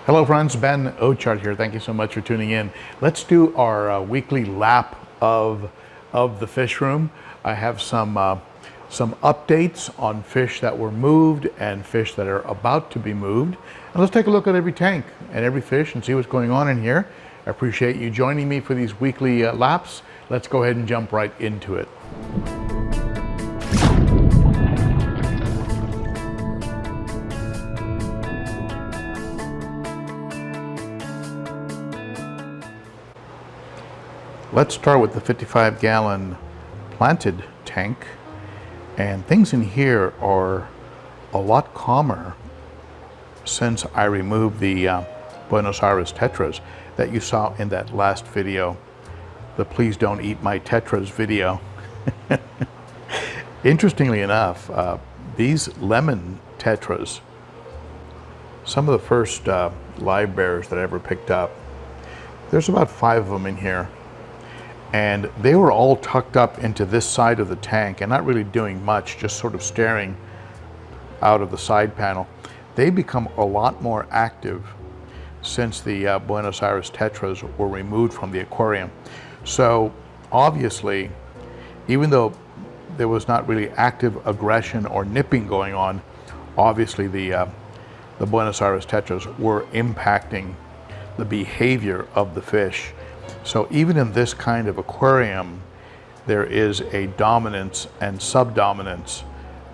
Hello friends, Ben Ochart here. Thank you so much for tuning in. Let's do our weekly lap of the fish room. I have some updates on fish that were moved and fish that are about to be moved. And let's take a look at every tank and every fish and see what's going on in here. I appreciate you joining me for these weekly laps. Let's go ahead and jump right into it. Let's start with the 55-gallon planted tank, and things in here are a lot calmer since I removed the Buenos Aires Tetras that you saw in that last video, the Please Don't Eat My Tetras video. Interestingly enough, these Lemon Tetras, some of the first live bears that I ever picked up, there's about 5 of them in here. And they were all tucked up into this side of the tank and not really doing much, just sort of staring out of the side panel. They become a lot more active since the Buenos Aires Tetras were removed from the aquarium. So obviously, even though there was not really active aggression or nipping going on, obviously the Buenos Aires Tetras were impacting the behavior of the fish. So even in this kind of aquarium, there is a dominance and subdominance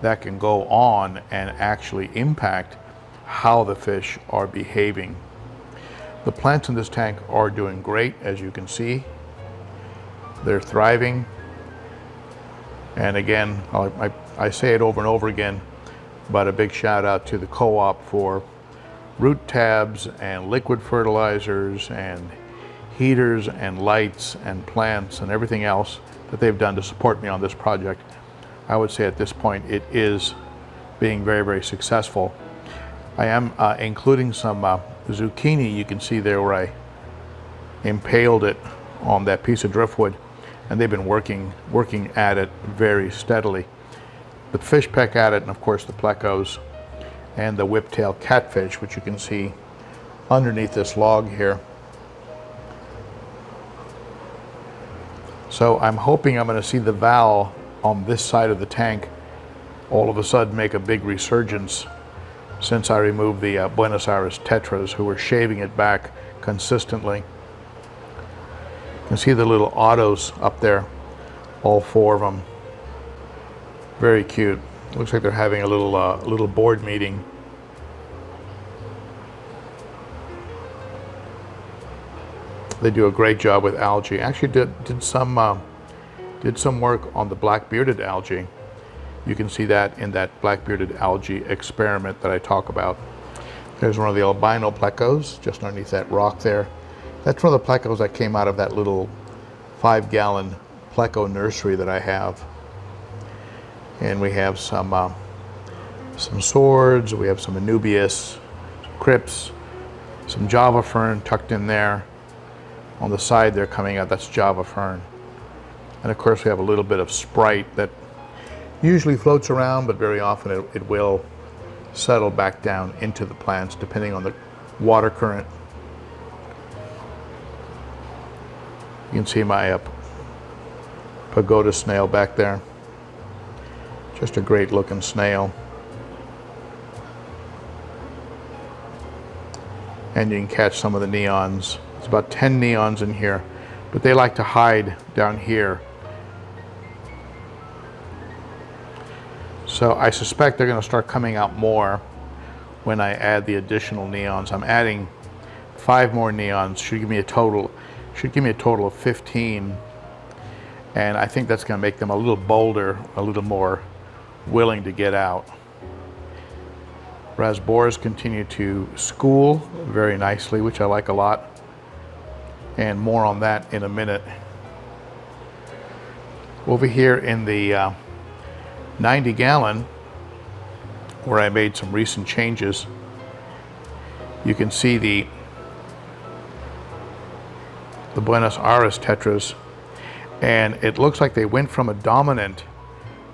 that can go on and actually impact how the fish are behaving. The plants in this tank are doing great, as you can see. They're thriving. And again, I say it over and over again, but a big shout out to the co-op for root tabs and liquid fertilizers and heaters and lights and plants and everything else that they've done to support me on this project. I would say at this point it is being very, very successful. I am including some zucchini. You can see there where I impaled it on that piece of driftwood, and they've been working at it very steadily. The fish peck at it, and of course the plecos and the whiptail catfish, which you can see underneath this log here. So I'm hoping I'm going to see the val on this side of the tank all of a sudden make a big resurgence since I removed the Buenos Aires Tetras, who were shaving it back consistently. You can see the little autos up there, all 4 of them. Very cute. Looks like they're having a little board meeting. They do a great job with algae. Actually did some work on the black-bearded algae. You can see that in that black-bearded algae experiment that I talk about. There's one of the albino plecos just underneath that rock there. That's one of the plecos that came out of that little 5-gallon pleco nursery that I have. And we have some swords, we have some anubias, some crypts, some java fern tucked in there. On the side there coming out, that's java fern. And of course we have a little bit of Sprite that usually floats around, but very often it will settle back down into the plants depending on the water current. You can see my pagoda snail back there. Just a great looking snail. And you can catch some of the neons. It's about 10 neons in here, but they like to hide down here. So I suspect they're going to start coming out more when I add the additional neons. I'm adding 5 more neons. Should give me a total of 15. And I think that's going to make them a little bolder, a little more willing to get out. Rasboras continue to school very nicely, which I like a lot. And more on that in a minute. Over here in the 90-gallon, where I made some recent changes, you can see the Buenos Aires Tetras, and it looks like they went from a dominant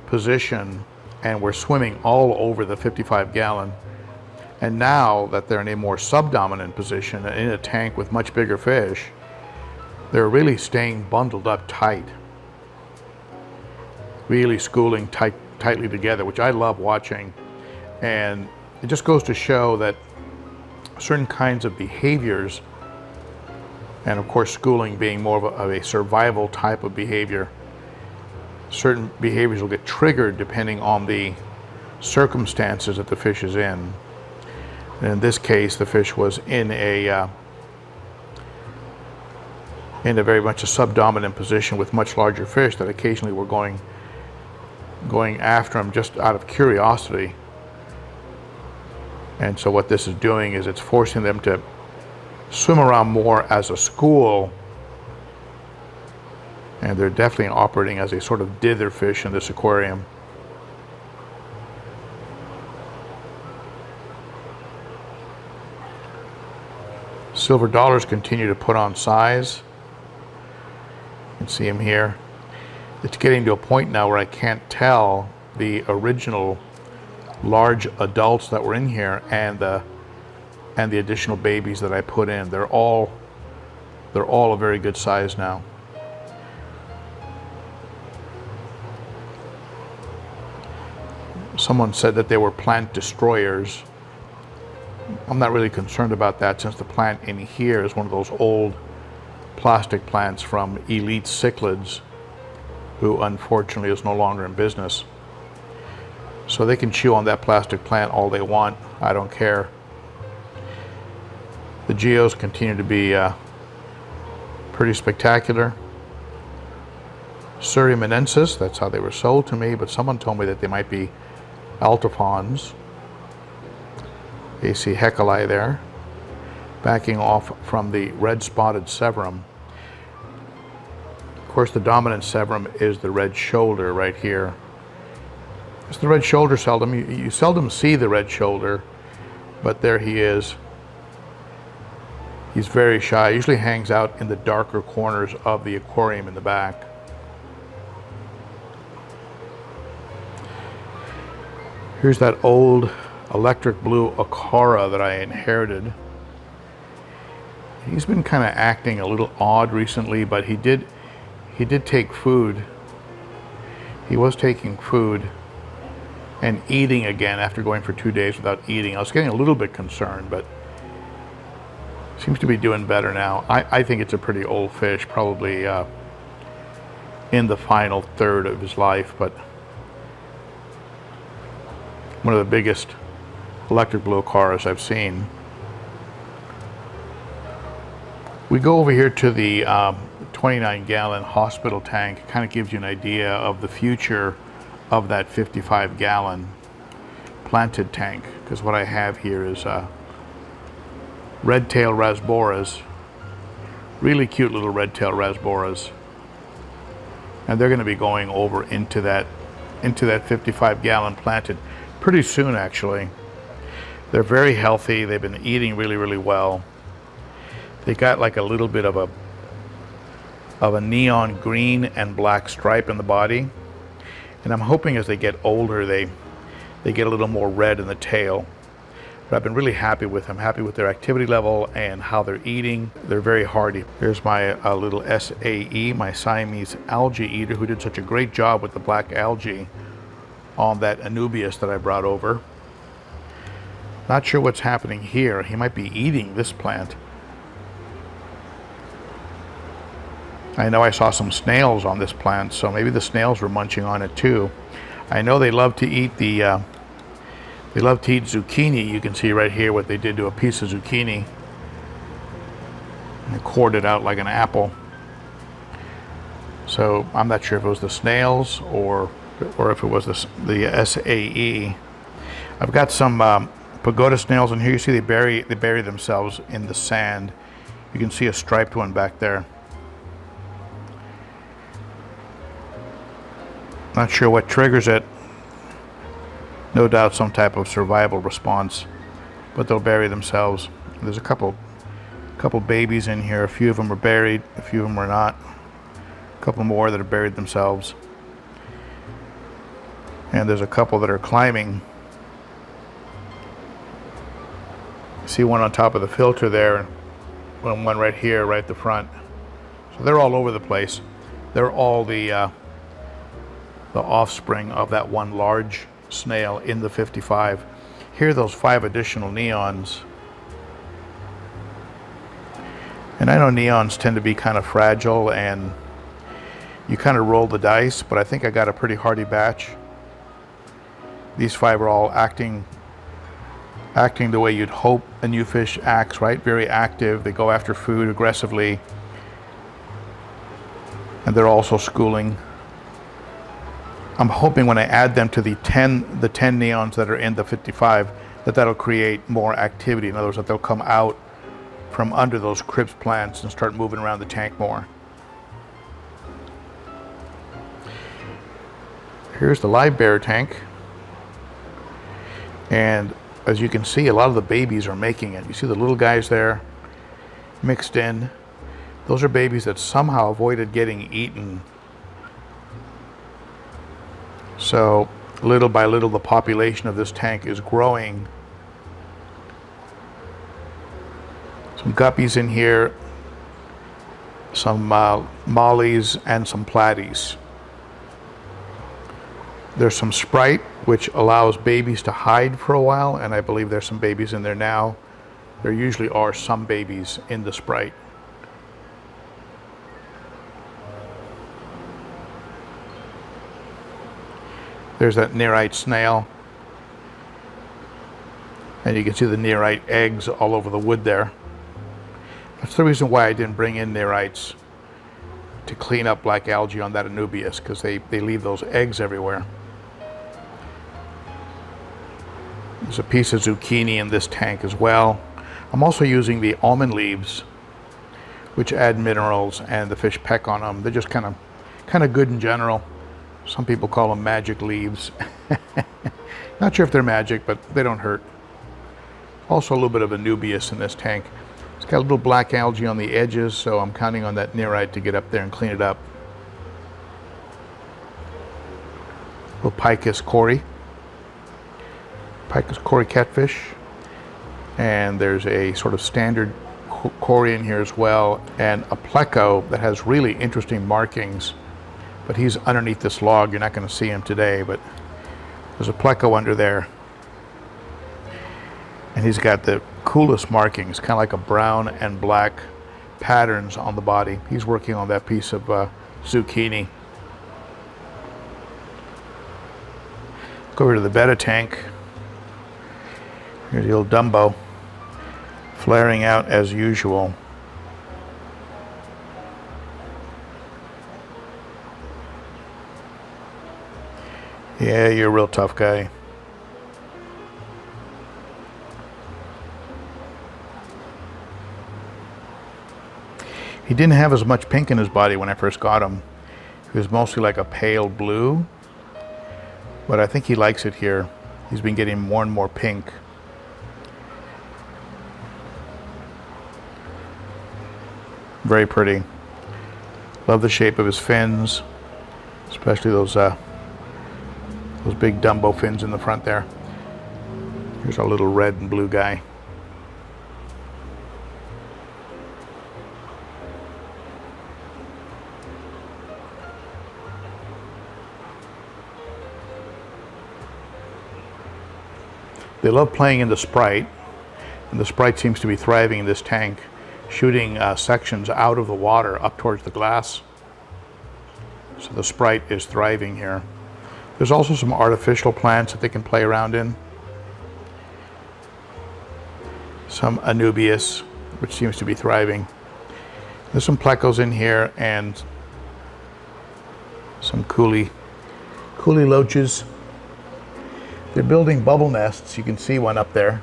position and were swimming all over the 55-gallon. And now that they're in a more subdominant position in a tank with much bigger fish, they're really staying bundled up tight, really schooling tightly together, which I love watching. And it just goes to show that certain kinds of behaviors, and of course schooling being more of a survival type of behavior, certain behaviors will get triggered depending on the circumstances that the fish is in. And in this case, the fish was in a very much a subdominant position with much larger fish that occasionally were going after him just out of curiosity. And so what this is doing is it's forcing them to swim around more as a school, and they're definitely operating as a sort of dither fish in this aquarium. Silver dollars continue to put on size. You can see them here. It's getting to a point now where I can't tell the original large adults that were in here and the additional babies that I put in. They're all a very good size now. Someone said that they were plant destroyers. I'm not really concerned about that, since the plant in here is one of those old plastic plants from Elite Cichlids, who unfortunately is no longer in business. So they can chew on that plastic plant all they want. I don't care. The geos continue to be pretty spectacular. Suryaminensis, that's how they were sold to me, but someone told me that they might be altifons. AC Hecali there, backing off from the red spotted severum. Of course, the dominant severum is the red shoulder right here. It's the red shoulder seldom. You seldom see the red shoulder, but there he is. He's very shy. Usually hangs out in the darker corners of the aquarium in the back. Here's that old electric blue Ochart that I inherited. He's been kind of acting a little odd recently, but he did take food. He was taking food and eating again after going for 2 days without eating. I was getting a little bit concerned, but seems to be doing better now. I think it's a pretty old fish, probably in the final third of his life, but one of the biggest electric blue Ocharts I've seen. We go over here to the 29-gallon hospital tank. It kind of gives you an idea of the future of that 55-gallon planted tank, because what I have here is red-tailed rasboras, really cute little red-tailed rasboras, and they're going to be going over into that 55-gallon planted pretty soon. Actually, they're very healthy. They've been eating really, really well. They got like a little bit of a neon green and black stripe in the body, and I'm hoping as they get older they get a little more red in the tail. But I've been really happy with them, happy with their activity level and how they're eating. They're very hardy. Here's my little SAE, my Siamese algae eater, who did such a great job with the black algae on that Anubias that I brought over. Not sure what's happening here. He might be eating this plant. I know I saw some snails on this plant, so maybe the snails were munching on it too. I know they love to eat zucchini. You can see right here what they did to a piece of zucchini. And they cored it out like an apple. So I'm not sure if it was the snails or if it was the SAE. I've got some pagoda snails in here. You see they bury themselves in the sand. You can see a striped one back there. Not sure what triggers it. No doubt some type of survival response, but they'll bury themselves. There's a couple babies in here. A few of them are buried, a few of them are not. A couple more that have buried themselves. And there's a couple that are climbing See one on top of the filter there, and one right here, right at the front. So they're all over the place. They're all the offspring of that one large snail in the 55. Here are those 5 additional neons. And I know neons tend to be kind of fragile and you kind of roll the dice, but I think I got a pretty hardy batch. These 5 are all acting the way you'd hope a new fish acts, right? Very active. They go after food aggressively. And they're also schooling. I'm hoping when I add them to the 10 neons that are in the 55, that'll create more activity. In other words, that they'll come out from under those crypt plants and start moving around the tank more. Here's the live bear tank. And as you can see, a lot of the babies are making it. You see the little guys there mixed in. Those are babies that somehow avoided getting eaten. So little by little, the population of this tank is growing. Some guppies in here, some mollies, and some platies. There's some Sprite, which allows babies to hide for a while, and I believe there's some babies in there now. There usually are some babies in the Sprite. There's that nearite snail. And you can see the nearite eggs all over the wood there. That's the reason why I didn't bring in nearites, to clean up black algae on that Anubias, because they leave those eggs everywhere. There's a piece of zucchini in this tank as well. I'm also using the almond leaves, which add minerals, and the fish peck on them. They're just kind of good in general. Some people call them magic leaves. Not sure if they're magic, but they don't hurt. Also a little bit of Anubias in this tank. It's got a little black algae on the edges, so I'm counting on that nearite to get up there and clean it up. Little Picus cory. Picus cory catfish. And there's a sort of standard cory in here as well, and a pleco that has really interesting markings. But he's underneath this log. You're not going to see him today, but there's a pleco under there. And he's got the coolest markings, kind of like a brown and black patterns on the body. He's working on that piece of zucchini. Go over to the betta tank. Here's the old Dumbo, flaring out as usual. Yeah, you're a real tough guy. He didn't have as much pink in his body when I first got him. He was mostly like a pale blue, but I think he likes it here. He's been getting more and more pink. Very pretty. Love the shape of his fins, especially those big Dumbo fins in the front there. Here's our little red and blue guy. They love playing in the Sprite, and the Sprite seems to be thriving in this tank, shooting sections out of the water up towards the glass. So the Sprite is thriving here. There's also some artificial plants that they can play around in. Some Anubias, which seems to be thriving. There's some plecos in here and some coolie loaches. They're building bubble nests. You can see one up there.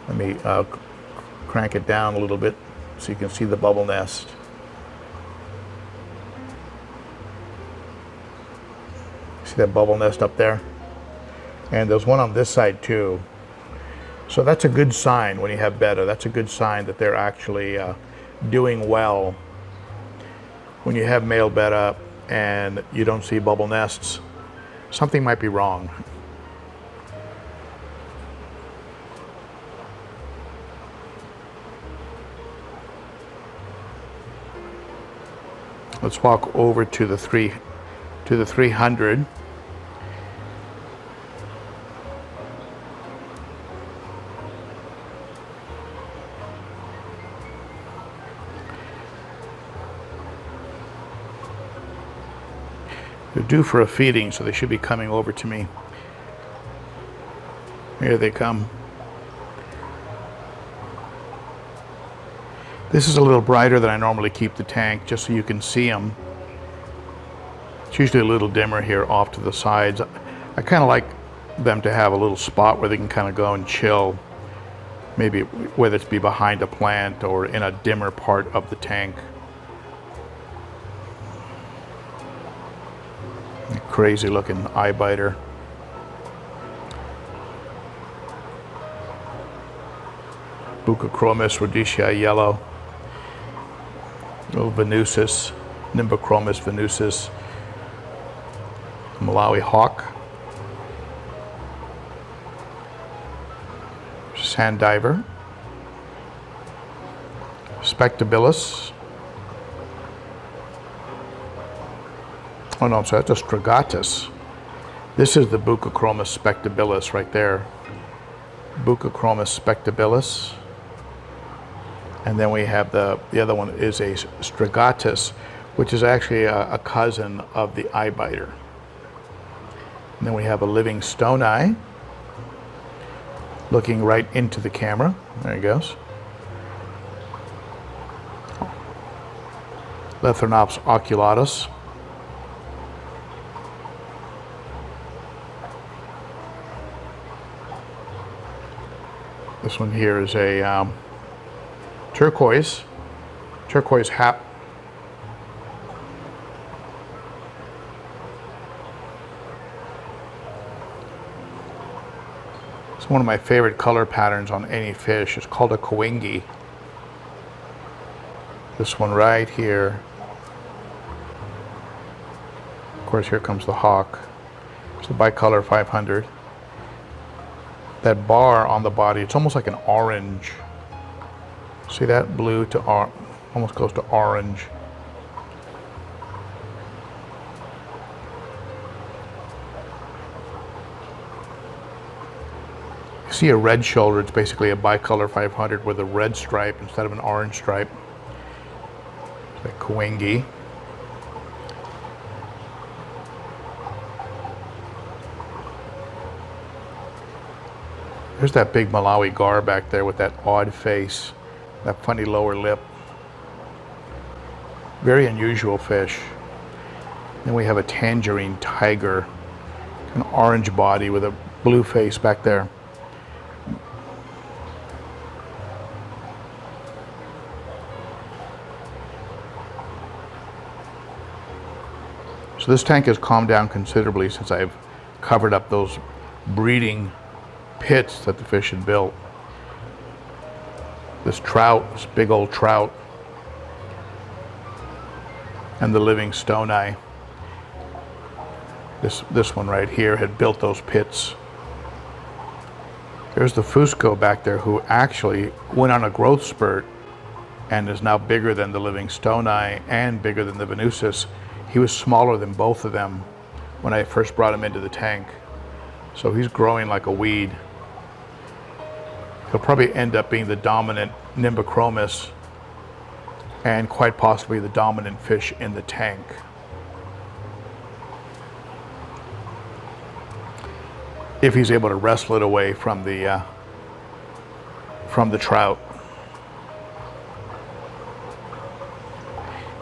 Let me crank it down a little bit so you can see the bubble nest. See that bubble nest up there? And there's one on this side too. So that's a good sign when you have betta. That's a good sign that they're actually doing well. When you have male betta and you don't see bubble nests, something might be wrong. Let's walk over to the 300. They're due for a feeding, so they should be coming over to me. Here they come. This is a little brighter than I normally keep the tank, just so you can see them. It's usually a little dimmer here off to the sides. I kind of like them to have a little spot where they can kind of go and chill. Maybe whether it's be behind a plant or in a dimmer part of the tank. Crazy looking eye biter. Buccochromis rhodiosia yellow. Little Venusis, Nimbochromis venusis. Malawi hawk. Sand diver. Spectabilis. Oh no, so that's a strigatus. This is the Buccochromis spectabilis right there. Buccochromis spectabilis. And then we have the other one is a strigatus, which is actually a cousin of the eye biter. And then we have a living stone eye, looking right into the camera. There he goes. Lethrinops oculatus. This one here is a turquoise hap. It's one of my favorite color patterns on any fish. It's called a coengi. This one right here. Of course, here comes the hawk. It's a bicolor 500. That bar on the body, it's almost like an orange. See that? Blue to almost close to orange. You see a red shoulder, it's basically a bicolor 500 with a red stripe instead of an orange stripe. It's like coengi. There's that big Malawi gar back there with that odd face, that funny lower lip. Very unusual fish. Then we have a tangerine tiger, an orange body with a blue face back there. So this tank has calmed down considerably since I've covered up those breeding pits that the fish had built. This trout, this big old trout, and the living stone eye. This one right here had built those pits. There's the Fusco back there, who actually went on a growth spurt and is now bigger than the living stone eye and bigger than the Venusis. He was smaller than both of them when I first brought him into the tank. So he's growing like a weed. He'll probably end up being the dominant Nimbochromis and quite possibly the dominant fish in the tank. If he's able to wrestle it away from the trout.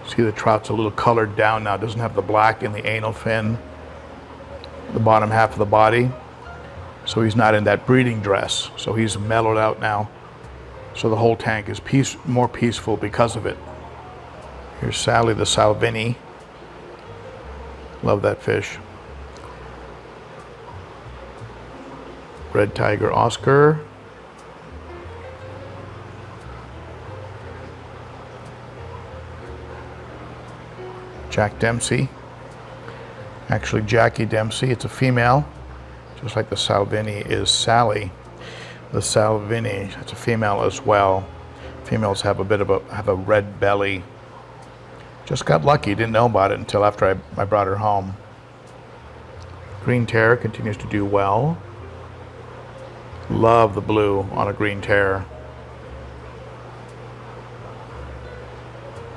See, the trout's a little colored down now. It doesn't have the black in the anal fin, the bottom half of the body. So he's not in that breeding dress. So he's mellowed out now. So the whole tank is more peaceful because of it. Here's Sally the Salvini. Love that fish. Red tiger Oscar. Jack Dempsey. Actually Jackie Dempsey, it's a female. Just like the Salvini is Sally. The Salvini, it's a female as well. Females have a bit of a red belly, Just got lucky, didn't know about it until after I brought her home. Green Terror continues to do well. Love the blue on a Green Terror.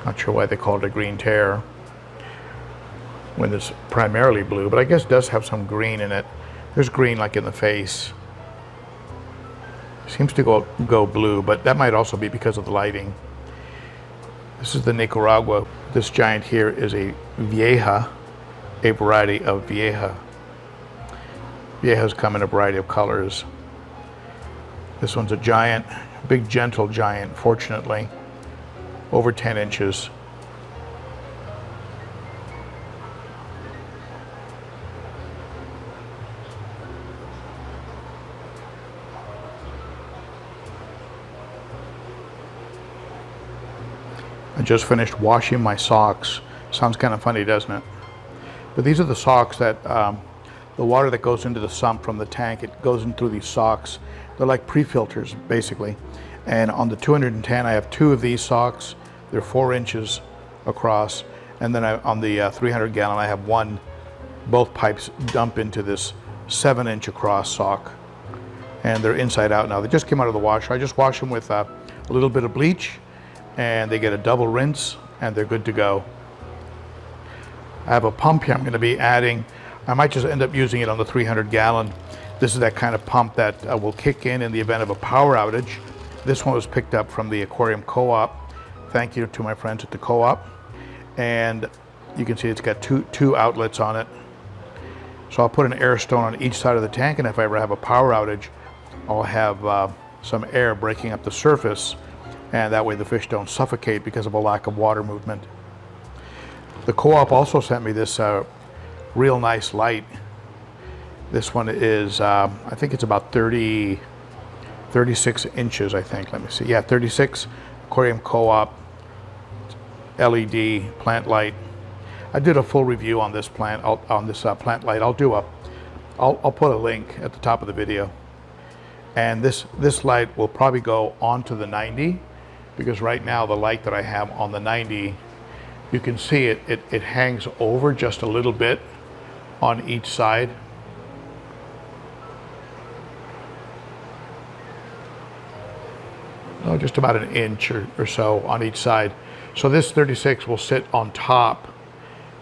Not sure why they call it a Green Terror when it's primarily blue, but I guess it does have some green in it. There's green like in the face. Seems to go blue, but that might also be because of the lighting. This is the Nicaragua. This giant here is a Vieja, a variety of Vieja. Viejas come in a variety of colors. This one's a giant, big gentle giant, fortunately, over 10 inches. I just finished washing my socks. Sounds kind of funny, doesn't it? But these are the socks that, the water that goes into the sump from the tank, it goes in through these socks. They're like pre-filters, basically. And on the 210, I have 2 of these socks. They're 4 inches across. And then on the 300 gallon, I have 1. Both pipes dump into this 7-inch across sock. And they're inside out now. They just came out of the washer. I just wash them with a little bit of bleach, and they get a double rinse, and they're good to go. I have a pump here I'm going to be adding. I might just end up using it on the 300 gallon. This is that kind of pump that will kick in the event of a power outage. This one was picked up from the Aquarium co-op. Thank you to my friends at the co-op. And you can see it's got two outlets on it. So I'll put an air stone on each side of the tank, and if I ever have a power outage, I'll have some air breaking up the surface, and that way the fish don't suffocate because of a lack of water movement. The co-op also sent me this real nice light. This one is, I think it's about 36 inches, I think. Let me see. Yeah, 36. Aquarium co-op LED plant light. I did a full review on this plant, plant light. I'll put a link at the top of the video. And this light will probably go onto the 90, because right now the light that I have on the 90, you can see it hangs over just a little bit on each side. Oh, just about an inch or so on each side. So this 36 will sit on top,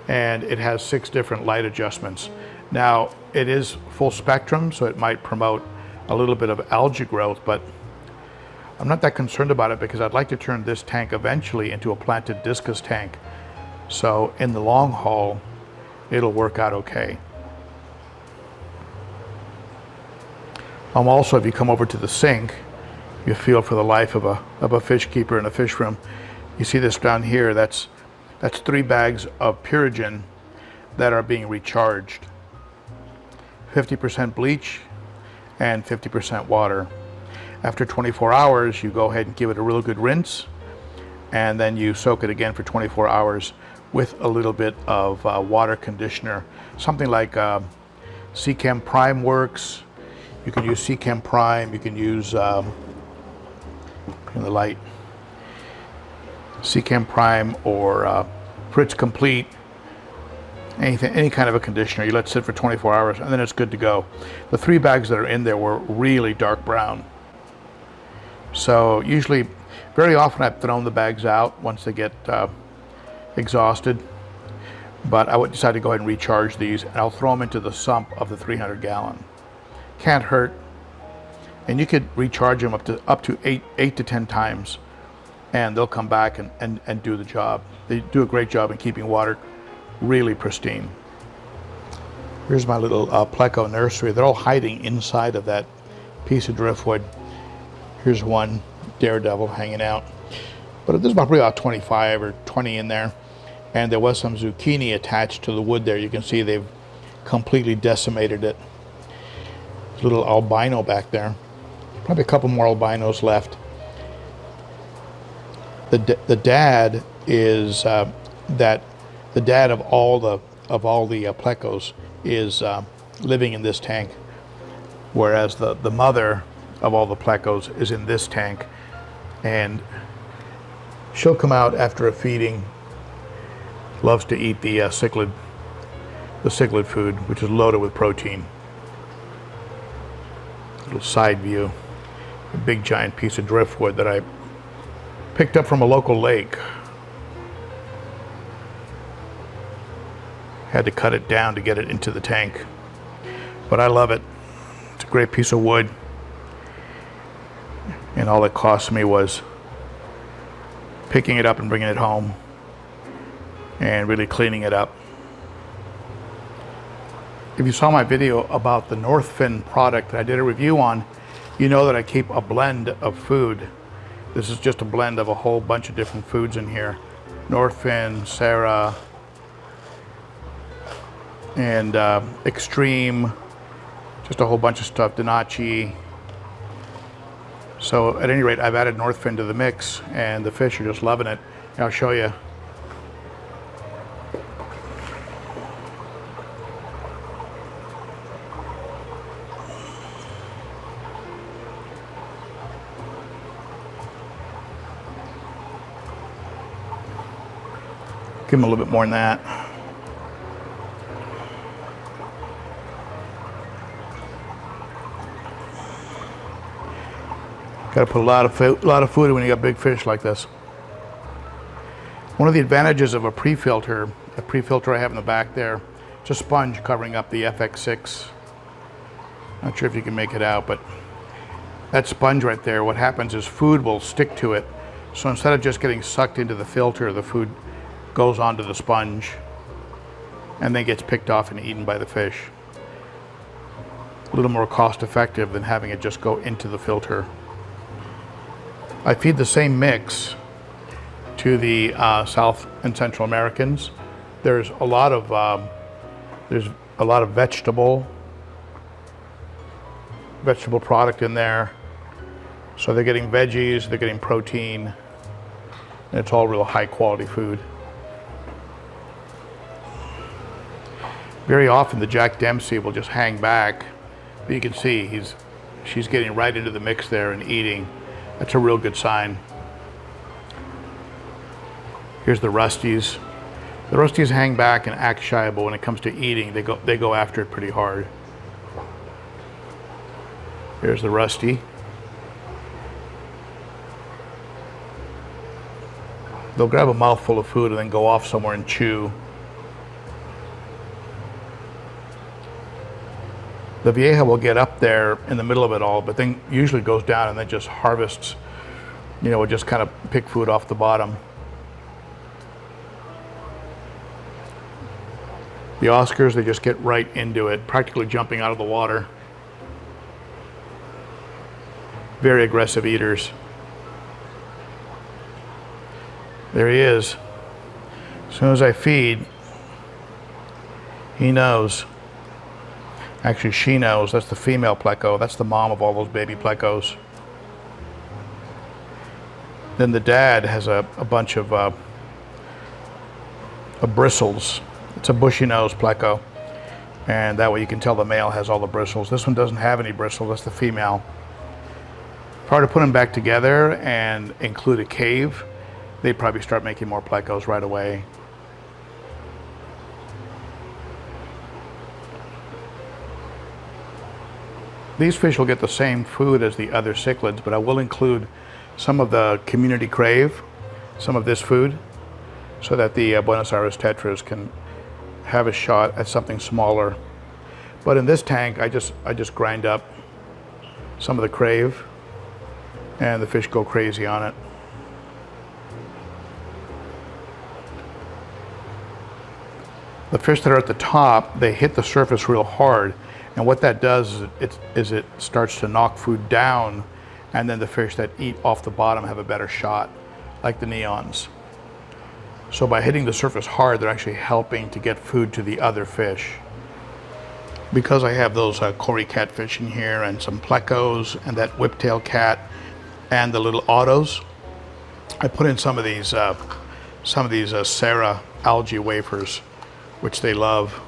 and it has 6 different light adjustments. Now, it is full spectrum, so it might promote a little bit of algae growth, but I'm not that concerned about it because I'd like to turn this tank eventually into a planted discus tank. So in the long haul, it'll work out okay. Also, if you come over to the sink, you feel for the life of a fish keeper in a fish room. You see this down here, that's 3 bags of Purigen that are being recharged. 50% bleach and 50% water. After 24 hours, you go ahead and give it a real good rinse, and then you soak it again for 24 hours with a little bit of water conditioner. Something like Seachem Prime works. You can use Seachem Prime, you can use the light. Seachem Prime or Fritz Complete, any kind of a conditioner. You let it sit for 24 hours and then it's good to go. The 3 bags that are in there were really dark brown. So usually, very often I've thrown the bags out once they get exhausted, but I would decide to go ahead and recharge these, and I'll throw them into the sump of the 300 gallon. Can't hurt, and you could recharge them up to 8 to 10 times, and they'll come back and do the job. They do a great job in keeping water really pristine. Here's my little pleco nursery. They're all hiding inside of that piece of driftwood. Here's one daredevil hanging out. But there's probably about 25 or 20 in there. And there was some zucchini attached to the wood there. You can see they've completely decimated it. There's a little albino back there. Probably a couple more albinos left. The dad is the dad of all the plecos is living in this tank, whereas the mother of all the plecos is in this tank, and she'll come out after a feeding loves to eat the cichlid food, which is loaded with protein. Little side view, a big giant piece of driftwood that I picked up from a local lake. Had to cut it down to get it into the tank, but I love it. It's a great piece of wood, and all it cost me was picking it up and bringing it home and really cleaning it up. If you saw my video about the Northfin product that I did a review on, you know that I keep a blend of food. This is just a blend of a whole bunch of different foods in here. Northfin, Sarah, and Extreme, just a whole bunch of stuff, Donachi. So at any rate, I've added Northfin to the mix, and the fish are just loving it. I'll show you. Give them a little bit more than that. Got to put a lot of food when you got big fish like this. One of the advantages of a pre-filter I have in the back there, it's a sponge covering up the FX6. Not sure if you can make it out, but that sponge right there, what happens is food will stick to it. So instead of just getting sucked into the filter, the food goes onto the sponge and then gets picked off and eaten by the fish. A little more cost effective than having it just go into the filter. I feed the same mix to the South and Central Americans. There's a lot of vegetable product in there. So they're getting veggies, they're getting protein, and it's all real high quality food. Very often the Jack Dempsey will just hang back, but you can see she's getting right into the mix there and eating. That's a real good sign. Here's the Rusties. The Rusties hang back and act shy, but when it comes to eating, they go after it pretty hard. Here's the Rusty. They'll grab a mouthful of food and then go off somewhere and chew. The Vieja will get up there in the middle of it all, but then usually goes down and then just harvests, will just kind of pick food off the bottom. The Oscars, they just get right into it, practically jumping out of the water. Very aggressive eaters. There he is. As soon as I feed, he knows. Actually, she knows. That's the female pleco. That's the mom of all those baby plecos. Then the dad has a bunch of bristles. It's a bushy nose pleco, and that way you can tell the male has all the bristles. This one doesn't have any bristles. That's the female. If I were to put them back together and include a cave, they'd probably start making more plecos right away. These fish will get the same food as the other cichlids, but I will include some of the community crave, some of this food, so that the Buenos Aires tetras can have a shot at something smaller. But in this tank, I just grind up some of the crave, and the fish go crazy on it. The fish that are at the top, they hit the surface real hard. And what that does is it starts to knock food down, and then the fish that eat off the bottom have a better shot, like the neons. So by hitting the surface hard, they're actually helping to get food to the other fish. Because I have those Cory catfish in here, and some plecos, and that whiptail cat, and the little autos, I put in some of these Sarah algae wafers, which they love.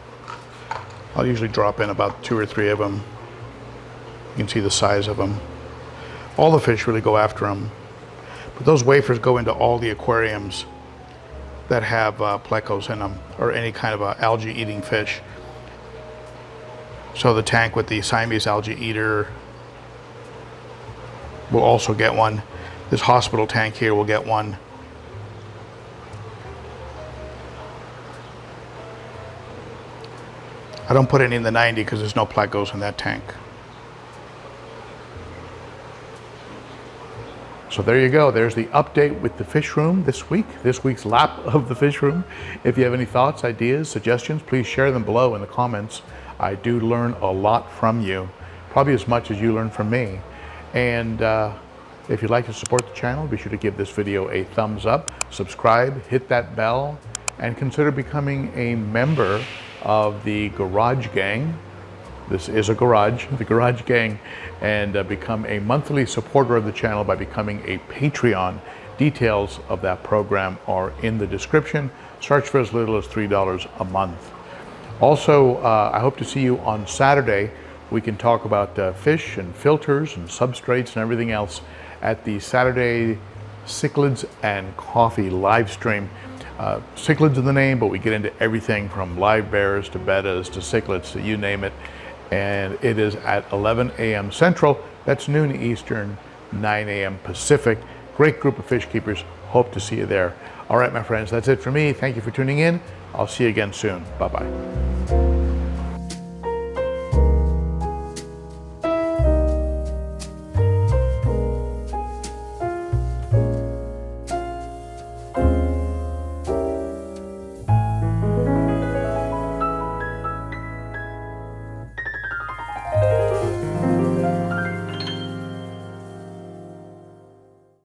I'll usually drop in about 2 or 3 of them. You can see the size of them. All the fish really go after them. But those wafers go into all the aquariums that have plecos in them, or any kind of algae eating fish. So the tank with the Siamese algae eater will also get one. This hospital tank here will get one. I don't put any in the 90 because there's no plecos in that tank. So there you go. There's the update with the fish room this week, this week's lap of the fish room. If you have any thoughts, ideas, suggestions, please share them below in the comments. I do learn a lot from you, probably as much as you learn from me. And if you'd like to support the channel, be sure to give this video a thumbs up, subscribe, hit that bell, and consider becoming a member of the Garage Gang. This is a garage, the Garage Gang, and become a monthly supporter of the channel by becoming a Patreon. Details of that program are in the description. Starts for as little as $3 a month. Also, I hope to see you on Saturday. We can talk about fish and filters and substrates and everything else at the Saturday Cichlids and Coffee live stream. Cichlids in the name, but we get into everything from live bears to bettas to cichlids to you name it. And it is at 11 a.m. Central. That's noon Eastern, 9 a.m. Pacific. Great group of fish keepers. Hope to see you there. All right, my friends, that's it for me. Thank you for tuning in. I'll see you again soon. Bye-bye.